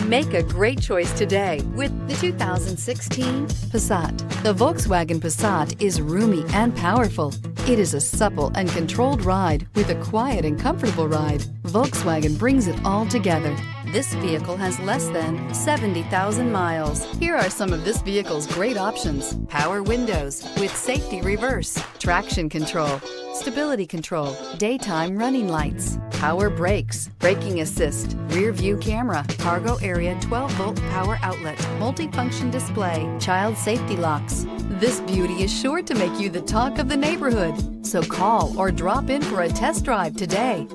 Make a great choice today with the 2016 Passat. The Volkswagen Passat is roomy and powerful. It is a supple and controlled ride with a quiet and comfortable ride. Volkswagen brings it all together. This vehicle has less than 70,000 miles. Here are some of this vehicle's great options: power windows with safety reverse, traction control, stability control, daytime running lights, power brakes, braking assist, rear view camera, cargo area 12-volt power outlet, multifunction display, child safety locks. This beauty is sure to make you the talk of the neighborhood. So call or drop in for a test drive today.